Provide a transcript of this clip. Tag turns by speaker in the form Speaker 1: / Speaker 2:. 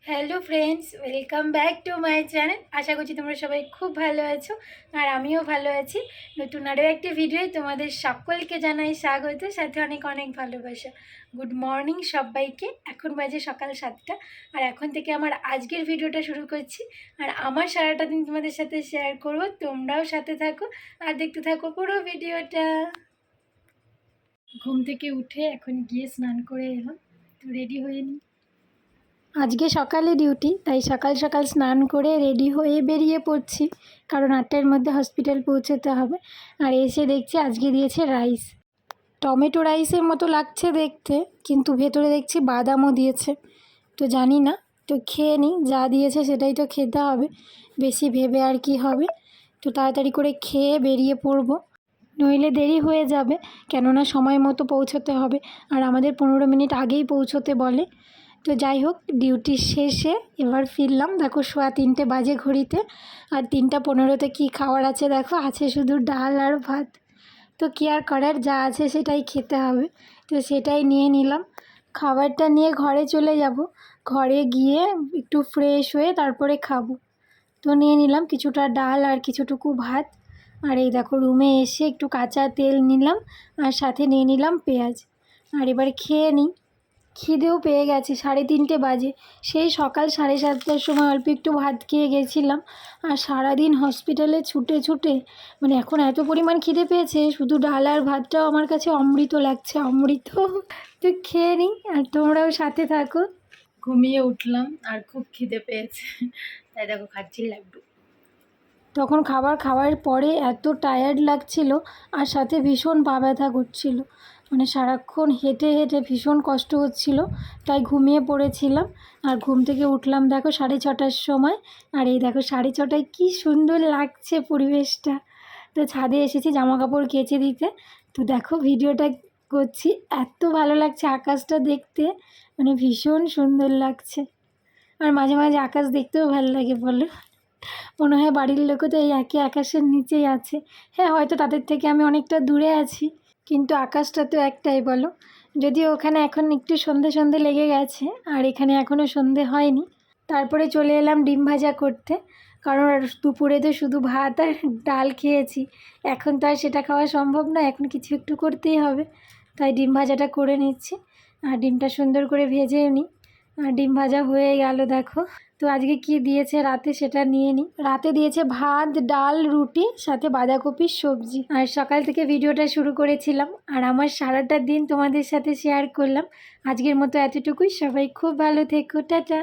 Speaker 1: Hello friends, welcome back to my channel. আশা করছি তোমরা সবাই খুব ভালো আছো আর আমিও ভালো আছি। নতুন আরও একটি ভিডিওয় তোমাদের সকলকে জানাই স্বাগত, সাথে অনেক অনেক ভালোবাসা। গুড মর্নিং সবাইকে। এখন বাজে সকাল 7টা আর এখন থেকে আমার আজকের ভিডিওটা শুরু করছি। আর আমার সারাটা দিন তোমাদের সাথে শেয়ার করব, তোমরাও সাথে থাকো আর দেখতে থাকো পুরো ভিডিওটা। ঘুম থেকে উঠে এখন গিয়ে স্নান করে এলাম, তো রেডি হয়ে নিই। আজকে সকালে ডিউটি, তাই সকাল সকাল স্নান করে রেডি হয়ে বেরিয়ে পড়ছি, কারণ 8টার মধ্যে হসপিটাল পৌঁছতে হবে। আর এসে দেখছি আজকে দিয়েছে রাইস, টমেটো রাইসের মতো লাগছে দেখতে, কিন্তু ভেতরে দেখছি বাদামও দিয়েছে। তো জানি না, তো খেয়ে নিই, যা দিয়েছে সেটাই তো খেতে হবে, বেশি ভেবে আর কি হবে। তো তাড়াতাড়ি করে খেয়ে বেরিয়ে পড়বো, নইলে দেরি হয়ে যাবে, কেননা সময় মতো পৌঁছতে হবে। আর আমাদের 15 মিনিট আগেই পৌঁছতে বলে। তো যাই হোক, ডিউটি শেষে এবার ফিরলাম। দেখো 3:15 বাজে ঘড়িতে, আর 3:15-তে কী খাওয়ার আছে দেখো, আছে শুধু ডাল আর ভাত। তো কী আর করার, যা আছে সেটাই খেতে হবে। তো সেটাই নিয়ে নিলাম। খাবারটা নিয়ে ঘরে চলে যাব, ঘরে গিয়ে একটু ফ্রেশ হয়ে তারপরে খাবো। তো নিয়ে নিলাম কিছুটা ডাল আর কিছুটুকু ভাত। আর এই দেখো রুমে এসে একটু কাঁচা তেল নিলাম আর সাথে নিয়ে নিলাম পেঁয়াজ। আর এবার খেয়ে নিই। খিদেও পেয়ে গেছে, 3:30 বাজে। সেই সকাল 7:30টার সময় অল্প একটু ভাত খেয়ে গেছিলাম। আর সারাদিন হসপিটালে ছুটে ছুটে মানে এখন এত পরিমাণ খিদে পেয়েছে, শুধু ডাল আর ভাতটাও আমার কাছে অমৃত লাগছে, অমৃত। তো খেয়ে নিই আর তোমরাও সাথে থাকো। ঘুমিয়ে উঠলাম আর খুব খিদে পেয়েছে, তাই দেখো খাচ্ছি লাড্ডু। তখন খাবার খাওয়ার পরে এত টায়ার্ড লাগছিল, আর সাথে ভীষণ পা ব্যথা করছিল, মানে সারাক্ষণ হেঁটে হেঁটে ভীষণ কষ্ট হচ্ছিল, তাই ঘুমিয়ে পড়েছিলাম। আর ঘুম থেকে উঠলাম দেখো 6:30টার সময়। আর এই দেখো 6:30টায় কী সুন্দর লাগছে পরিবেশটা। তো ছাদে এসেছি জামা কাপড় কেচে দিতে। তো দেখো ভিডিওটা করছি, এত ভালো লাগছে আকাশটা দেখতে, মানে ভীষণ সুন্দর লাগছে। আর মাঝে মাঝে আকাশ দেখতেও ভালো লাগে বলো, মনে হয় বাড়ির লোকও তো এই একই আকাশের নিচেই আছে। হ্যাঁ, হয়তো তাদের থেকে আমি অনেকটা দূরে আছি, কিন্তু আকাশটা তো একটাই বলো। যদিও ওখানে এখন একটু সন্ধে সন্ধে লেগে গেছে, আর এখানে এখনও সন্ধে হয়নি। তারপরে চলে এলাম ডিম ভাজা করতে, কারণ দুপুরে তো শুধু ভাত আর ডাল খেয়েছি, এখন তো আর সেটা খাওয়া সম্ভব না, এখন কিছু একটু করতেই হবে। তাই ডিম ভাজাটা করে নিচ্ছি, আর ডিমটা সুন্দর করে ভেজেও নিই। আর ডিম ভাজা হয়ে গেল দেখো। তো আজকে কি দিয়েছে রাতে সেটা নিয়ে নিই। রাতে দিয়েছে ভাত, ডাল, রুটি, সাথে বাঁধাকপির সবজি। আর সকাল থেকে ভিডিওটা শুরু করেছিলাম, আর আমার সারাটা দিন তোমাদের সাথে শেয়ার করলাম। আজকের মতো এতটুকুই। সবাই খুব ভালো থেকো, টাটা।